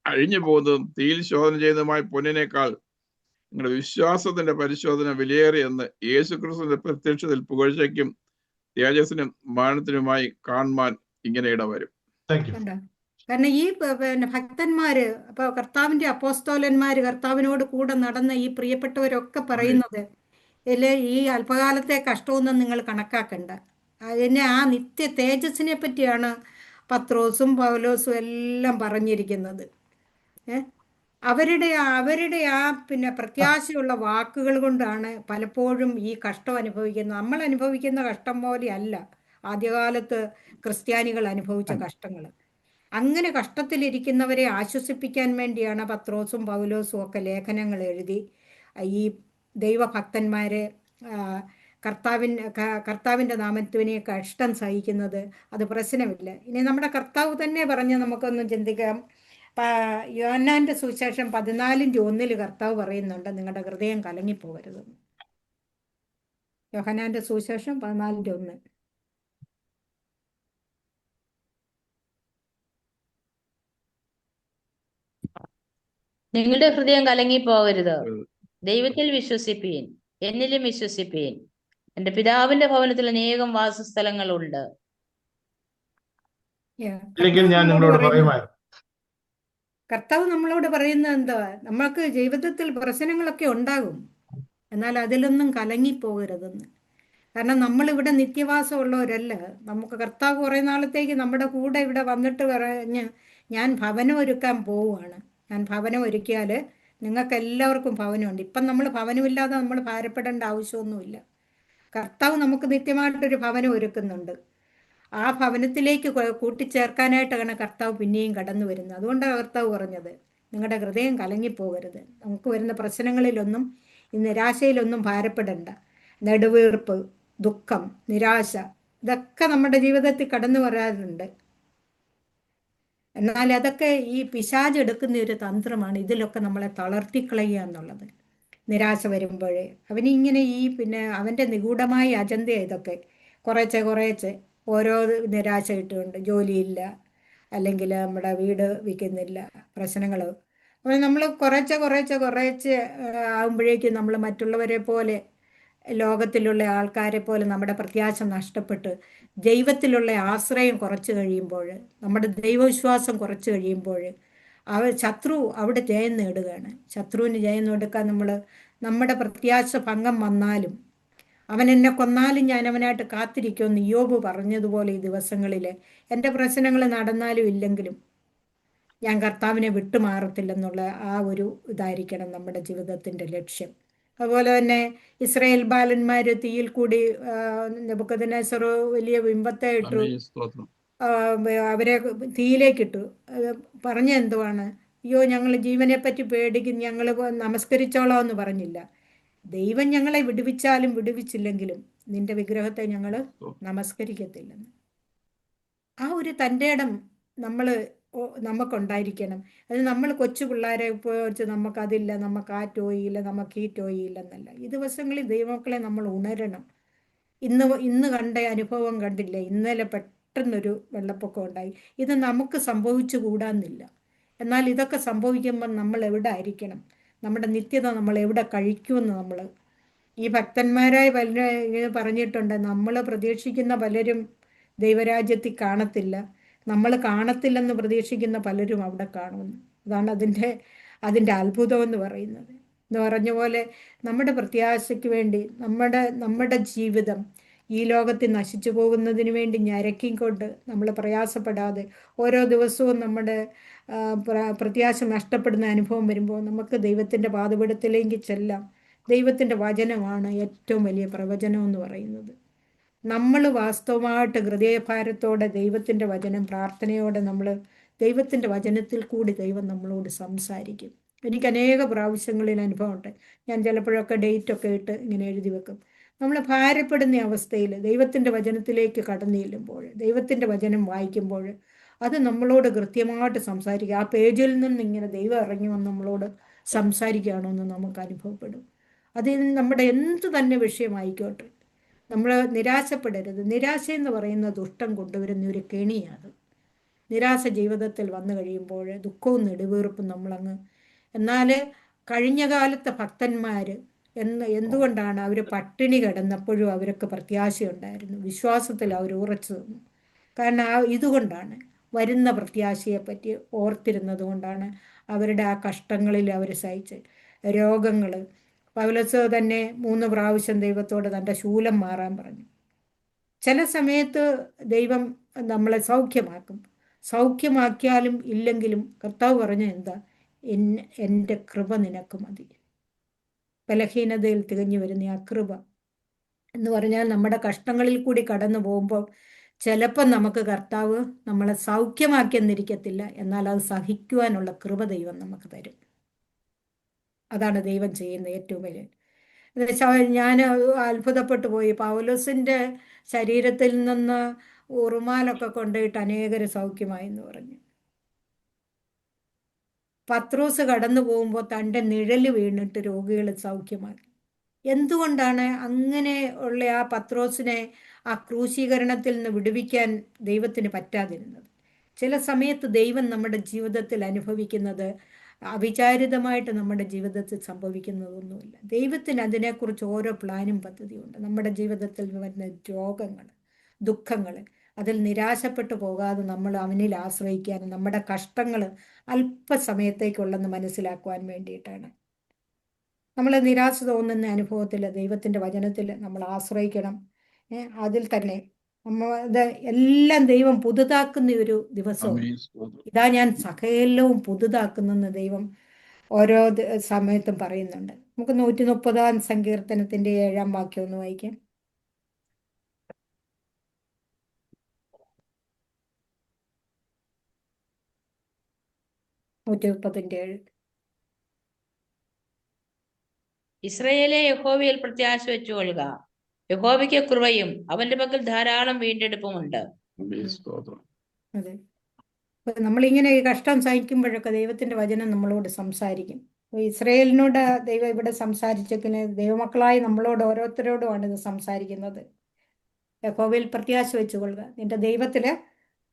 അഴിഞ്ഞു പോകുന്നതും തീയിൽ ശോധന ചെയ്യുന്നതുമായ പൊന്നിനേക്കാൾ നിങ്ങളുടെ വിശ്വാസത്തിന്റെ പരിശോധന വിലയേറിയെന്ന് യേശുക്രിസ്തുവിന്റെ പ്രത്യക്ഷത്തിൽ പുകഴ്ചയ്ക്കും തേജസ്സിനും മാനത്തിനുമായി കാണുവാൻ ഇങ്ങനെ ഇടവരും. കാരണം ഈ പിന്നെ ഭക്തന്മാര്, അപ്പൊ കർത്താവിന്റെ അപ്പോസ്തോലന്മാര്, കർത്താവിനോട് കൂടെ നടന്ന ഈ പ്രിയപ്പെട്ടവരൊക്കെ പറയുന്നത് അല്ലെ, ഈ അല്പകാലത്തെ കഷ്ടമൊന്നും നിങ്ങൾ കണക്കാക്കണ്ട, അതിനെ ആ നിത്യ തേജസ്സിനെ പറ്റിയാണ് പത്രോസും പൗലോസും എല്ലാം പറഞ്ഞിരിക്കുന്നത്. അവരുടെ ആ പിന്നെ പ്രത്യാശയുള്ള വാക്കുകൾ കൊണ്ടാണ് പലപ്പോഴും ഈ കഷ്ടം അനുഭവിക്കുന്നത്. നമ്മൾ അനുഭവിക്കുന്ന കഷ്ടം പോലെ അല്ല ആദ്യകാലത്ത് ക്രിസ്ത്യാനികൾ അനുഭവിച്ച കഷ്ടങ്ങൾ. അങ്ങനെ കഷ്ടത്തിലിരിക്കുന്നവരെ ആശ്വസിപ്പിക്കാൻ വേണ്ടിയാണ് പത്രോസും പൗലോസും ഒക്കെ ലേഖനങ്ങൾ എഴുതി ഈ ദൈവഭക്തന്മാരെ കർത്താവിൻ്റെ നാമത്തിനെ കഷ്ടം സഹിക്കുന്നത്. അത് പ്രശ്നമില്ല. ഇനി നമ്മുടെ കർത്താവ് തന്നെ പറഞ്ഞ് നമുക്കൊന്ന് ചിന്തിക്കാം. യോഹന്നാന്റെ സുവിശേഷം 14:1 കർത്താവ് പറയുന്നുണ്ട്, നിങ്ങളുടെ ഹൃദയം കലങ്ങിപ്പോകരുത്. യോഹന്നാന്റെ സുവിശേഷം 14:1. നിങ്ങളുടെ ഹൃദയം കലങ്ങിപ്പോകരുത്. ദൈവത്തിൽ വിശ്വസിപ്പീൻ, എന്നിലും വിശ്വസിപ്പീൻ. എന്റെ പിതാവിന്റെ ഭവനത്തിൽ അനേകം വാസസ്ഥലങ്ങളുണ്ട്. ഞാൻ നിങ്ങളോട് പറയുമായിരുന്നു. കർത്താവ് നമ്മളോട് പറയുന്നത് എന്താ? നമ്മൾക്ക് ജീവിതത്തിൽ പ്രശ്നങ്ങളൊക്കെ ഉണ്ടാകും, എന്നാൽ അതിലൊന്നും കലങ്ങിപ്പോകരുതെന്ന്. കാരണം നമ്മളിവിടെ നിത്യവാസം ഉള്ളവരല്ല. നമുക്ക് കർത്താവ് കുറേ നാളത്തേക്ക് നമ്മുടെ കൂടെ ഇവിടെ വന്നിട്ട് പറഞ്ഞ് ഞാൻ ഭവനം ഒരുക്കാൻ പോവുകയാണ്. ഞാൻ ഭവനം ഒരുക്കിയാൽ നിങ്ങൾക്ക് എല്ലാവർക്കും ഭവനമുണ്ട്. ഇപ്പം നമ്മൾ ഭവനമില്ലാതെ നമ്മൾ ഭാരപ്പെടേണ്ട ആവശ്യമൊന്നുമില്ല. കർത്താവ് നമുക്ക് നിത്യമായിട്ടൊരു ഭവനം ഒരുക്കുന്നുണ്ട്. ആ ഭവനത്തിലേക്ക് കൂട്ടിച്ചേർക്കാനായിട്ടാണ് കർത്താവ് പിന്നെയും കടന്നു വരുന്നത്. അതുകൊണ്ടാണ് കർത്താവ് പറഞ്ഞത്, നിങ്ങളുടെ ഹൃദയം കലങ്ങിപ്പോകരുത്. നമുക്ക് വരുന്ന പ്രശ്നങ്ങളിലൊന്നും, ഈ നിരാശയിലൊന്നും ഭാരപ്പെടണ്ട. നെടുവീർപ്പ്, ദുഃഖം, നിരാശ, ഇതൊക്കെ നമ്മുടെ ജീവിതത്തിൽ കടന്നു വരാറുണ്ട്. എന്നാൽ അതൊക്കെ ഈ പിശാച് എടുക്കുന്ന ഒരു തന്ത്രമാണ് ഇതിലൊക്കെ നമ്മളെ തളർത്തിക്കളയുക എന്നുള്ളത്. നിരാശ വരുമ്പോഴേ അവനിങ്ങനെ പിന്നെ അവൻ്റെ നിഗൂഢമായ അജണ്ടയാണ് ഇതൊക്കെ. കുറേശ്ശെ ഓരോ നിരാശ ഇട്ടുകൊണ്ട്, ജോലിയില്ല, അല്ലെങ്കിൽ നമ്മുടെ വീട് വിൽക്കുന്നില്ല, പ്രശ്നങ്ങൾ. അപ്പോൾ നമ്മൾ കുറേശ്ശെ ആകുമ്പോഴേക്കും നമ്മൾ മറ്റുള്ളവരെ പോലെ, ലോകത്തിലുള്ള ആൾക്കാരെ പോലെ നമ്മുടെ പ്രത്യാശ നഷ്ടപ്പെട്ട് ദൈവത്തിലുള്ള ആശ്രയം കുറച്ച് കഴിയുമ്പോൾ, നമ്മുടെ ദൈവവിശ്വാസം കുറച്ച് കഴിയുമ്പോൾ ശത്രു അവിടെ ജയം നേടുകയാണ്. ശത്രുവിന് ജയം നേടുക്കാൻ നമ്മുടെ പ്രത്യാശ ഭംഗം വന്നാലും, അവൻ എന്നെ കൊന്നാലും ഞാൻ അവനായിട്ട് കാത്തിരിക്കുമെന്ന് യോബ് പറഞ്ഞതുപോലെ ഈ ദിവസങ്ങളിൽ എൻ്റെ പ്രശ്നങ്ങൾ നടന്നാലും ഇല്ലെങ്കിലും ഞാൻ കർത്താവിനെ വിട്ടുമാറത്തില്ലെന്നുള്ള ആ ഒരു ഇതായിരിക്കണം നമ്മുടെ ജീവിതത്തിൻ്റെ ലക്ഷ്യം. അതുപോലെ തന്നെ ഇസ്രായേൽ ബാലന്മാർ തീയിൽ കൂടി നെബൂഖദ്നേസർ വലിയ ബിംബത്തെ ഇട്ടു, സ്തോത്രം. അവരെ തീയിലേക്കിട്ടു. പറഞ്ഞ എന്തുവാണ്? അയ്യോ, ഞങ്ങൾ ജീവനെ പറ്റി പേടിക്കും, ഞങ്ങൾ നമസ്കരിച്ചോളാം എന്ന് പറഞ്ഞില്ല. ദൈവം ഞങ്ങളെ വിടുവിച്ചാലും വിടുവിച്ചില്ലെങ്കിലും നിന്റെ വിഗ്രഹത്തെ ഞങ്ങൾ നമസ്കരിക്കത്തില്ലെന്ന്. ആ ഒരു തൻ്റെ ഇടം നമുക്കുണ്ടായിരിക്കണം. അത് നമ്മൾ കൊച്ചു പിള്ളേരെ വെച്ച് നമുക്കതില്ല, നമുക്ക് ആ ടോയില്ല, നമുക്ക് ഈ ടോയില്ല എന്നല്ല. ഈ ദിവസങ്ങളിൽ ദൈവമക്കളെ നമ്മൾ ഉണരണം. ഇന്ന് കണ്ട അനുഭവം കണ്ടില്ലേ? ഇന്നലെ പെട്ടെന്നൊരു വെള്ളപ്പൊക്കം ഉണ്ടായി. ഇത് നമുക്ക് സംഭവിച്ചു കൂടാന്നില്ല. എന്നാൽ ഇതൊക്കെ സംഭവിക്കുമ്പോൾ നമ്മൾ എവിടെ ആയിരിക്കണം? നമ്മുടെ നിത്യത നമ്മൾ എവിടെ കഴിക്കുമെന്ന് ഈ ഭക്തന്മാരായ പലരും പറഞ്ഞിട്ടുണ്ട്, നമ്മൾ പ്രതീക്ഷിക്കുന്ന പലരും ദൈവരാജ്യത്തിൽ കാണത്തില്ല, നമ്മൾ കാണത്തില്ലെന്ന് പ്രതീക്ഷിക്കുന്ന പലരും അവിടെ കാണുമെന്ന്. അതാണ് അതിൻ്റെ അത്ഭുതം എന്ന് പറയുന്നത്. എന്ന് പറഞ്ഞ പോലെ നമ്മുടെ പ്രത്യാശയ്ക്ക് വേണ്ടി നമ്മുടെ ജീവിതം ഈ ലോകത്തിൽ നശിച്ചു പോകുന്നതിന് വേണ്ടി ഞരക്കിക്കൊണ്ട് നമ്മൾ പ്രയാസപ്പെടാതെ, ഓരോ ദിവസവും നമ്മുടെ പ്രത്യാശ നഷ്ടപ്പെടുന്ന അനുഭവം വരുമ്പോൾ നമുക്ക് ദൈവത്തിൻ്റെ പാദപീഠത്തിലേക്ക് ചെല്ലാം. ദൈവത്തിൻ്റെ വചനമാണ് ഏറ്റവും വലിയ പ്രവചനം എന്ന് പറയുന്നത്. നമ്മൾ വാസ്തവമായിട്ട് ഹൃദയഭാരത്തോടെ ദൈവത്തിൻ്റെ വചനം, പ്രാർത്ഥനയോടെ നമ്മൾ ദൈവത്തിൻ്റെ വചനത്തിൽ കൂടി ദൈവം നമ്മളോട് സംസാരിക്കും. എനിക്ക് അനേക പ്രാവശ്യങ്ങളിൽ അനുഭവമുണ്ട്. ഞാൻ ചിലപ്പോഴൊക്കെ ഡേറ്റൊക്കെ ഇട്ട് ഇങ്ങനെ എഴുതി വെക്കും. നമ്മൾ ഭാരപ്പെടുന്ന അവസ്ഥയിൽ ദൈവത്തിൻ്റെ വചനത്തിലേക്ക് കടന്നു ചെല്ലുമ്പോൾ, ദൈവത്തിൻ്റെ വചനം വായിക്കുമ്പോൾ അത് നമ്മളോട് കൃത്യമായിട്ട് സംസാരിക്കുക. ആ പേജിൽ നിന്ന് ഇങ്ങനെ ദൈവം ഇറങ്ങി വന്ന് നമ്മളോട് സംസാരിക്കുകയാണോ എന്ന് നമുക്ക് അനുഭവപ്പെടും. അതിൽ നമ്മുടെ എന്ത് തന്നെ വിഷയമായിക്കോട്ടെ, നമ്മൾ നിരാശപ്പെടരുത്. നിരാശ എന്ന് പറയുന്ന ദുഷ്ടം കൊണ്ടുവരുന്ന ഒരു കെണിയാണ്. നിരാശ ജീവിതത്തിൽ വന്നു കഴിയുമ്പോൾ ദുഃഖവും നെടുവീർപ്പും എന്നാൽ കഴിഞ്ഞ കാലത്തെ ഭക്തന്മാർ എന്തുകൊണ്ടാണ് അവർ പട്ടിണി കിടന്നപ്പോഴും അവർക്ക് പ്രത്യാശയുണ്ടായിരുന്നു, വിശ്വാസത്തിൽ അവർ ഉറച്ചു നിന്നു. കാരണം ഇതുകൊണ്ടാണ്, വരുന്ന പ്രത്യാശയെപ്പറ്റി ഓർത്തിരുന്നത് കൊണ്ടാണ് അവരുടെ ആ കഷ്ടങ്ങളിൽ അവർ സഹിച്ച്. രോഗങ്ങൾ, പൗലോസ് തന്നെ 3 പ്രാവശ്യം ദൈവത്തോട് തൻ്റെ ശൂലം മാറാൻ പറഞ്ഞു. ചില സമയത്ത് ദൈവം നമ്മളെ സൗഖ്യമാക്കിയാലും ഇല്ലെങ്കിലും കർത്താവ് പറഞ്ഞ എന്താ? എൻ്റെ കൃപ നിനക്ക് മതി. ബലഹീനതയിൽ തികഞ്ഞു വരുന്ന ആ കൃപ എന്ന് പറഞ്ഞാൽ നമ്മുടെ കഷ്ടങ്ങളിൽ കൂടി കടന്നു പോകുമ്പോൾ ചിലപ്പോൾ നമുക്ക് കർത്താവ് നമ്മളെ സൗഖ്യമാക്കിയെന്നിരിക്കത്തില്ല, എന്നാൽ അത് സഹിക്കുവാനുള്ള കൃപ ദൈവം നമുക്ക് തരും. അതാണ് ദൈവം ചെയ്യുന്ന ഏറ്റവും വലിയ. ഞാൻ അത്ഭുതപ്പെട്ടു പോയി. പൗലോസിൻ്റെ ശരീരത്തിൽ നിന്ന് ഉറുമാലൊക്കെ കൊണ്ടുപോയിട്ട് അനേകര് സൗഖ്യമായി എന്ന് പറഞ്ഞു. പത്രോസ് കടന്നു പോകുമ്പോൾ തൻ്റെ നിഴല് വീണിട്ട് രോഗികൾ സൗഖ്യമാക്കി. എന്തുകൊണ്ടാണ് അങ്ങനെ ഉള്ള ആ പത്രോസിനെ ആ ക്രൂശീകരണത്തിൽ നിന്ന് വിടുവിക്കാൻ ദൈവത്തിന് പറ്റാതിരുന്നത്? ചില സമയത്ത് ദൈവം നമ്മുടെ ജീവിതത്തിൽ അനുഭവിക്കുന്നത് അവിചാരിതമായിട്ട് നമ്മുടെ ജീവിതത്തിൽ സംഭവിക്കുന്നതൊന്നുമില്ല. ദൈവത്തിന് അതിനെക്കുറിച്ച് ഓരോ പ്ലാനും പദ്ധതിയുണ്ട്. നമ്മുടെ ജീവിതത്തിൽ വരുന്ന രോഗങ്ങൾ, ദുഃഖങ്ങൾ, അതിൽ നിരാശപ്പെട്ടു പോകാതെ നമ്മൾ അവനിൽ ആശ്രയിക്കാനും നമ്മുടെ കഷ്ടങ്ങൾ അല്പസമയത്തേക്കുള്ളെന്ന് മനസ്സിലാക്കുവാൻ വേണ്ടിയിട്ടാണ്. നമ്മൾ നിരാശ തോന്നുന്ന അനുഭവത്തിൽ ദൈവത്തിൻ്റെ വചനത്തിൽ നമ്മൾ ആശ്രയിക്കണം. അതിൽ തന്നെ ഇത് എല്ലാം ദൈവം പുതുതാക്കുന്ന ഒരു ദിവസവും ആമേൻ. സ്തോത്രം. ഇതാ ഞാൻ സകലവും പുതുതാക്കുന്നെന്ന് ദൈവം ഓരോ സമയത്തും പറയുന്നുണ്ട്. നമുക്ക് 130 സങ്കീർത്തനത്തിന്റെ 7 വാക്യം ഒന്ന് വായിക്കാം. 137. ഇസ്രയേലെ യഹോവയിൽ പ്രത്യാശ വെച്ചുകൊള്ളുക. യഹോവയ്ക്ക് കൃപയും അവന്റെ പക്കൽ ധാരാളം വീണ്ടെടുപ്പുമുണ്ട്. ആമേൻ. സ്തോത്രം. അതെ, നമ്മളിങ്ങനെ ഈ കഷ്ടം സഹിക്കുമ്പോഴൊക്കെ ദൈവത്തിന്റെ വചനം നമ്മളോട് സംസാരിക്കും. ഇസ്രയേലിനോട് ദൈവം ഇവിടെ സംസാരിച്ചതിന് ദൈവമക്കളായി നമ്മളോട് ഓരോരുത്തരോടുമാണ് ഇത് സംസാരിക്കുന്നത്. യഹോവയിൽ പ്രത്യാശ വെച്ചുകൊള്ളുക, നിന്റെ ദൈവത്തില്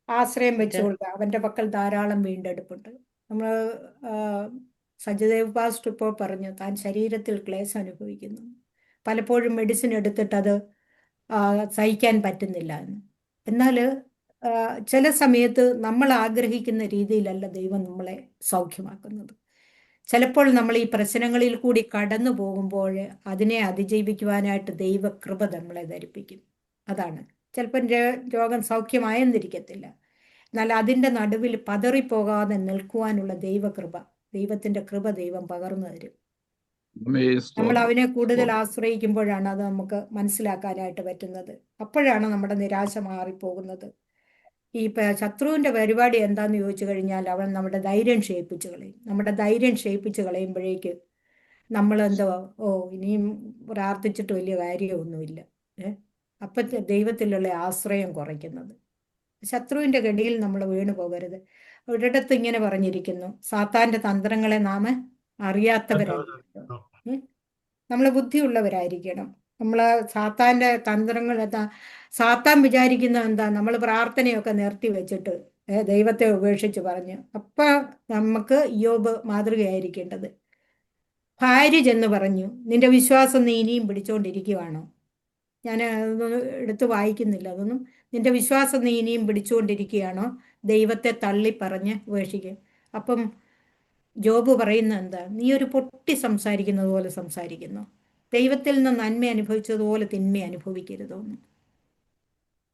ആശ്രയം വെച്ചുകൊള്ളുക, അവന്റെ പക്കൽ ധാരാളം വീണ്ടെടുപ്പുണ്ട്. നമ്മൾ സജദേവ് പാസ്റ്റ് ഇപ്പോൾ പറഞ്ഞു താൻ ശരീരത്തിൽ ക്ലേശം അനുഭവിക്കുന്നു, പലപ്പോഴും മെഡിസിൻ എടുത്തിട്ട് അത് സഹിക്കാൻ പറ്റുന്നില്ല എന്ന്. എന്നാൽ ചില സമയത്ത് നമ്മൾ ആഗ്രഹിക്കുന്ന രീതിയിലല്ല ദൈവം നമ്മളെ സൗഖ്യമാക്കുന്നത്. ചിലപ്പോൾ നമ്മൾ ഈ പ്രശ്നങ്ങളിൽ കൂടി കടന്നു പോകുമ്പോൾ അതിനെ അതിജീവിക്കുവാനായിട്ട് ദൈവകൃപ നമ്മളെ ധരിപ്പിക്കും. അതാണ് ചിലപ്പം രോഗം സൗഖ്യമായെന്നിരിക്കത്തില്ല, എന്നാൽ അതിൻ്റെ നടുവിൽ പതറിപ്പോകാതെ നിൽക്കുവാനുള്ള ദൈവകൃപ, ദൈവത്തിൻ്റെ കൃപ ദൈവം പകർന്നു തരും. ആമേൻ. നമ്മൾ സ്തോത്രം. അവനെ കൂടുതൽ സ്തോത്രം. ആശ്രയിക്കുമ്പോഴാണ് അത് നമുക്ക് മനസ്സിലാക്കാനായിട്ട് പറ്റുന്നത്. അപ്പോഴാണ് നമ്മുടെ നിരാശ മാറിപ്പോകുന്നത്. ഈ ശത്രുവിൻ്റെ പരിപാടി എന്താന്ന് ചോദിച്ചു കഴിഞ്ഞാൽ അവൻ നമ്മുടെ ധൈര്യം ക്ഷയിപ്പിച്ച് കളയും. നമ്മുടെ ധൈര്യം ക്ഷയിപ്പിച്ച് കളയുമ്പോഴേക്ക് നമ്മൾ എന്തോ ഇനിയും പ്രാർത്ഥിച്ചിട്ട് വലിയ കാര്യമൊന്നുമില്ല. അപ്പം ദൈവത്തിലുള്ള ആശ്രയം കുറയ്ക്കുന്നത്. ശത്രുവിൻ്റെ ഗടിയിൽ നമ്മൾ വീണു പോകരുത്. ഒരിടത്ത് ഇങ്ങനെ പറഞ്ഞിരിക്കുന്നു, സാത്താൻ്റെ തന്ത്രങ്ങളെ നാം അറിയാത്തവരായിരിക്കണം. നമ്മൾ ബുദ്ധിയുള്ളവരായിരിക്കണം. നമ്മൾ സാത്താൻ്റെ തന്ത്രങ്ങൾ സാത്താൻ വിചാരിക്കുന്ന എന്താ, നമ്മൾ പ്രാർത്ഥനയൊക്കെ നിർത്തി വെച്ചിട്ട് ദൈവത്തെ ഉപേക്ഷിച്ച് പറഞ്ഞ്, അപ്പം നമുക്ക് യോബ് മാതൃകയായിരിക്കേണ്ടത്. ഭാര്യ ചെന്ന് പറഞ്ഞു, നിന്റെ വിശ്വാസം നീ ഇനിയും പിടിച്ചുകൊണ്ടിരിക്കുവാണോ? ഞാൻ അതൊന്നും എടുത്ത് വായിക്കുന്നില്ല അതൊന്നും. നിന്റെ വിശ്വാസം നീ ഇനിയും പിടിച്ചുകൊണ്ടിരിക്കുകയാണോ? ദൈവത്തെ തള്ളി പറഞ്ഞ് ഉപേക്ഷിക്കുക. അപ്പം ജോബ് പറയുന്നത് എന്താ, നീ ഒരു പൊട്ടി സംസാരിക്കുന്നത് പോലെ സംസാരിക്കുന്നു, ദൈവത്തിൽ നിന്ന് നന്മ അനുഭവിച്ചതുപോലെ തിന്മ അനുഭവിക്കരുതോന്ന്.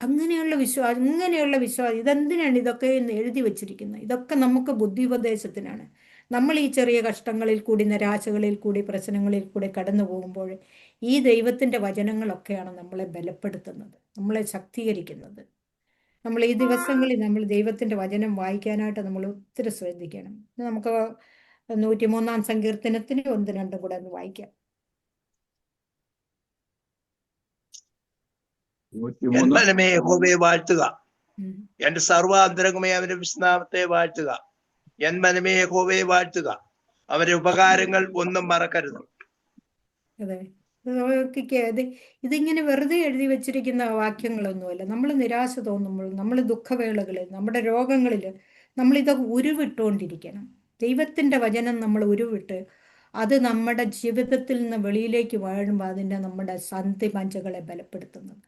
അങ്ങനെയുള്ള വിശ്വാസം ഇതെന്തിനാണ് ഇതൊക്കെ എന്ന് എഴുതി വച്ചിരിക്കുന്നത്? ഇതൊക്കെ നമുക്ക് ബുദ്ധിയുപദേശത്തിനാണ്. നമ്മൾ ഈ ചെറിയ കഷ്ടങ്ങളിൽ കൂടി, നിരാശകളിൽ കൂടി, പ്രശ്നങ്ങളിൽ കൂടി കടന്നു പോകുമ്പോൾ ഈ ദൈവത്തിൻ്റെ വചനങ്ങളൊക്കെയാണ് നമ്മളെ ബലപ്പെടുത്തുന്നത്, നമ്മളെ ശക്തീകരിക്കുന്നത്. നമ്മൾ ഈ ദിവസങ്ങളിൽ നമ്മൾ ദൈവത്തിൻ്റെ വചനം വായിക്കാനായിട്ട് നമ്മൾ ഒത്തിരി ശ്രദ്ധിക്കണം. നമുക്ക് 103 സങ്കീർത്തനത്തിന് 1-2 കൂടെ ഒന്ന് വായിക്കാം. 103. മനമേ യഹോവയെ വാഴ്ത്തുക, എന്റെ സർവ്വ അന്തരംഗമേ അവന്റെ വിശ്നാമത്തെ വാഴ്ത്തുക. എൻ മനമേ യഹോവയെ വാഴ്ത്തുക, അവരുടെ ഉപകാരങ്ങൾ ഒന്നും മറക്കരുത്. അതെ, ഇതിങ്ങനെ വെറുതെ എഴുതി വെച്ചിരിക്കുന്ന വാക്യങ്ങളൊന്നുമല്ല. നമ്മൾ നിരാശ തോന്നുമ്പോൾ, നമ്മൾ ദുഃഖവേളകളിൽ, നമ്മുടെ രോഗങ്ങളിൽ നമ്മളിതൊക്കെ ഉരുവിട്ടുകൊണ്ടിരിക്കണം. ദൈവത്തിൻ്റെ വചനം നമ്മൾ ഉരുവിട്ട് അത് നമ്മുടെ ജീവിതത്തിൽ നിന്ന് വെളിയിലേക്ക് വാഴുമ്പോൾ അതിൻ്റെ നമ്മുടെ സന്ധിമഞ്ചകളെ ബലപ്പെടുത്തുന്നത്,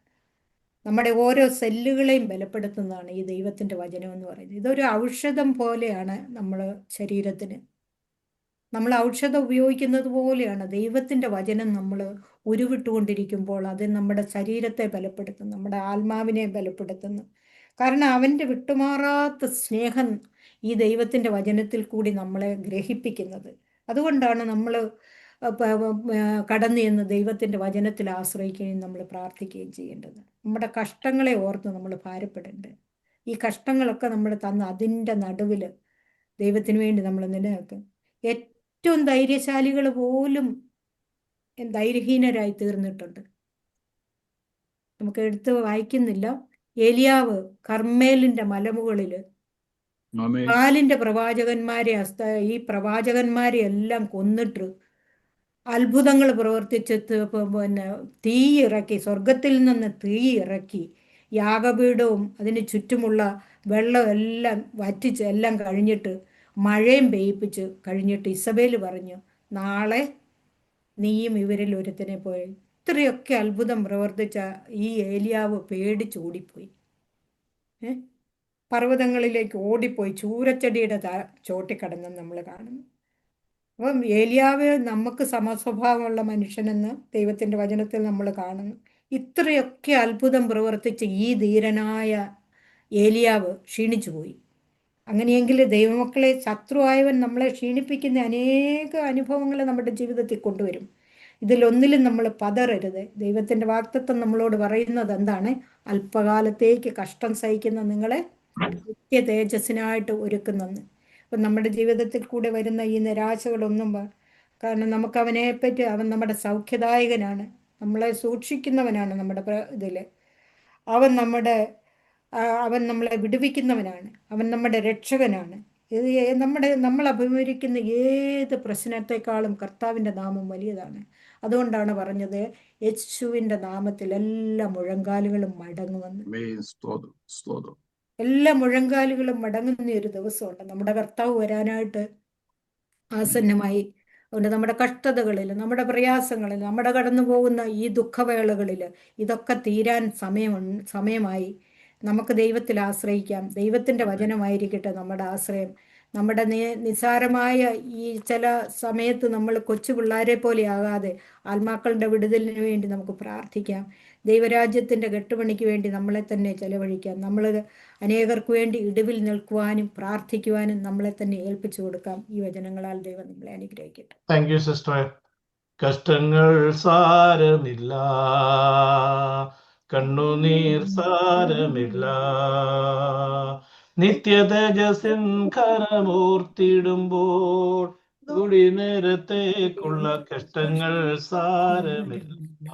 നമ്മുടെ ഓരോ സെല്ലുകളെയും ബലപ്പെടുത്തുന്നതാണ് ഈ ദൈവത്തിൻ്റെ വചനം എന്ന് പറയുന്നത്. ഇതൊരു ഔഷധം പോലെയാണ് നമ്മൾ ശരീരത്തിന്. നമ്മൾ ഔഷധം ഉപയോഗിക്കുന്നത് പോലെയാണ് ദൈവത്തിൻ്റെ വചനം നമ്മൾ ഉരുവിട്ടുകൊണ്ടിരിക്കുമ്പോൾ അത് നമ്മുടെ ശരീരത്തെ ബലപ്പെടുത്തുന്നു, നമ്മുടെ ആത്മാവിനെ ബലപ്പെടുത്തുന്നു. കാരണം അവൻ്റെ വിട്ടുമാറാത്ത സ്നേഹം ഈ ദൈവത്തിൻ്റെ വചനത്തിൽ കൂടി നമ്മളെ ഗ്രഹിപ്പിക്കുന്നത്. അതുകൊണ്ടാണ് നമ്മൾ കടന്നു ചെന്ന് ദൈവത്തിൻ്റെ വചനത്തിൽ ആശ്രയിക്കുകയും നമ്മൾ പ്രാർത്ഥിക്കുകയും ചെയ്യേണ്ടത്. നമ്മുടെ കഷ്ടങ്ങളെ ഓർത്ത് നമ്മൾ ഭാരപ്പെടേണ്ടത്. ഈ കഷ്ടങ്ങളൊക്കെ നമ്മൾ തന്ന് അതിൻ്റെ നടുവിൽ ദൈവത്തിന് വേണ്ടി നമ്മൾ നിലനിൽക്കും. ഏറ്റവും ധൈര്യശാലികൾ പോലും ധൈര്യഹീനരായി തീർന്നിട്ടുണ്ട്. നമുക്ക് എടുത്ത് വായിക്കുന്നില്ല. ഏലിയാവ് കർമ്മേലിൻ്റെ മലമുകളിൽ ആമേൻ. ബാലിൻ്റെ പ്രവാചകന്മാരെ ഈ പ്രവാചകന്മാരെ എല്ലാം കൊന്നിട്ട് അത്ഭുതങ്ങൾ പ്രവർത്തിച്ച് പിന്നെ തീ ഇറക്കി, സ്വർഗത്തിൽ നിന്ന് തീ ഇറക്കി, യാഗപീഠവും അതിന് ചുറ്റുമുള്ള വെള്ളം എല്ലാം വറ്റിച്ച് എല്ലാം കഴിഞ്ഞിട്ട് മഴയും പെയ്യിപ്പിച്ച് കഴിഞ്ഞിട്ട് ഇസബേൽ പറഞ്ഞു, നാളെ നീയും ഇവരിൽ ഒരുത്തനെ പോയി. ഇത്രയൊക്കെ അത്ഭുതം പ്രവർത്തിച്ച ഈ ഏലിയാവ് പേടിച്ചോടിപ്പോയി. പർവ്വതങ്ങളിലേക്ക് ഓടിപ്പോയി ചൂരച്ചെടിയുടെ ചോട്ടിക്കടന്ന് നമ്മൾ കാണുന്നു. അപ്പം ഏലിയാവ് നമുക്ക് സമസ്വഭാവമുള്ള മനുഷ്യനെന്ന് ദൈവത്തിൻ്റെ വചനത്തിൽ നമ്മൾ കാണുന്നു. ഇത്രയൊക്കെ അത്ഭുതം പ്രവർത്തിച്ച് ഈ ധീരനായ ഏലിയാവ് ക്ഷീണിച്ചു പോയി. അങ്ങനെയെങ്കിൽ ദൈവമക്കളെ, ശത്രുവായവൻ നമ്മളെ ക്ഷീണിപ്പിക്കുന്ന അനേക അനുഭവങ്ങൾ നമ്മുടെ ജീവിതത്തിൽ കൊണ്ടുവരും. ഇതിലൊന്നിലും നമ്മൾ പതറരുത്. ദൈവത്തിൻ്റെ വാഗ്ദത്തം നമ്മളോട് പറയുന്നത് എന്താണ്? അല്പകാലത്തേക്ക് കഷ്ടം സഹിക്കുന്ന നിങ്ങളെ നിത്യ തേജസ്സിനായിട്ട് ഒരുക്കുന്നെന്ന്. അപ്പം നമ്മുടെ ജീവിതത്തിൽ കൂടെ വരുന്ന ഈ നിരാശകളൊന്നും കാരണം നമുക്ക് അവനെപ്പറ്റി, അവൻ നമ്മുടെ സൗഖ്യദായകനാണ്, നമ്മളെ സൂക്ഷിക്കുന്നവനാണ്. നമ്മുടെ ഇതിൽ അവൻ നമ്മളെ വിടുവിക്കുന്നവനാണ്, അവൻ നമ്മുടെ രക്ഷകനാണ്. ഇത് നമ്മൾ അഭിമുഖീകരിക്കുന്ന ഏത് പ്രശ്നത്തെക്കാളും കർത്താവിൻ്റെ നാമം വലിയതാണ്. അതുകൊണ്ടാണ് പറഞ്ഞത് യേശുവിൻ്റെ നാമത്തിൽ എല്ലാ മുഴങ്കാലുകളും മടങ്ങുമെന്ന്. എല്ലാ മുഴങ്കാലുകളും മടങ്ങുന്ന ഒരു ദിവസമുണ്ട്. നമ്മുടെ കർത്താവ് വരാനായിട്ട് ആസന്നമായി. അതുകൊണ്ട് നമ്മുടെ കഷ്ടതകളിൽ, നമ്മുടെ പ്രയാസങ്ങളിൽ, നമ്മുടെ കടന്നു പോകുന്ന ഈ ദുഃഖവേളകളിൽ ഇതൊക്കെ തീരാൻ സമയമായി. നമുക്ക് ദൈവത്തിൽ ആശ്രയിക്കാം. ദൈവത്തിൻ്റെ വചനമായിരിക്കട്ടെ നമ്മുടെ ആശ്രയം. നമ്മുടെ നിസ്സാരമായ ഈ ചില സമയത്ത് നമ്മൾ കൊച്ചു പിള്ളേരെ പോലെ ആകാതെ ആത്മാക്കളുടെ വിടുതലിന് വേണ്ടി നമുക്ക് പ്രാർത്ഥിക്കാം. ദൈവരാജ്യത്തിൻ്റെ കെട്ടുപണിക്ക് വേണ്ടി നമ്മളെ തന്നെ ചെലവഴിക്കാം. നമ്മൾ അനേകർക്ക് വേണ്ടി ഇടിവിൽ നിൽക്കുവാനും പ്രാർത്ഥിക്കുവാനും നമ്മളെ തന്നെ ഏൽപ്പിച്ചു കൊടുക്കാം. ഈ വചനങ്ങളാൽ ദൈവം നമ്മളെ അനുഗ്രഹിക്കട്ടെ. Thank you sister. കഷ്ടങ്ങൾ സാരമില്ല, കണ്ണുനീർ സാരമില്ല, നിത്യതേജസ്സിൻ ഖരമൂർത്തിടുമ്പോൾ കൂടി നേരത്തേക്കുള്ള കഷ്ടങ്ങൾ സാരമില്ല.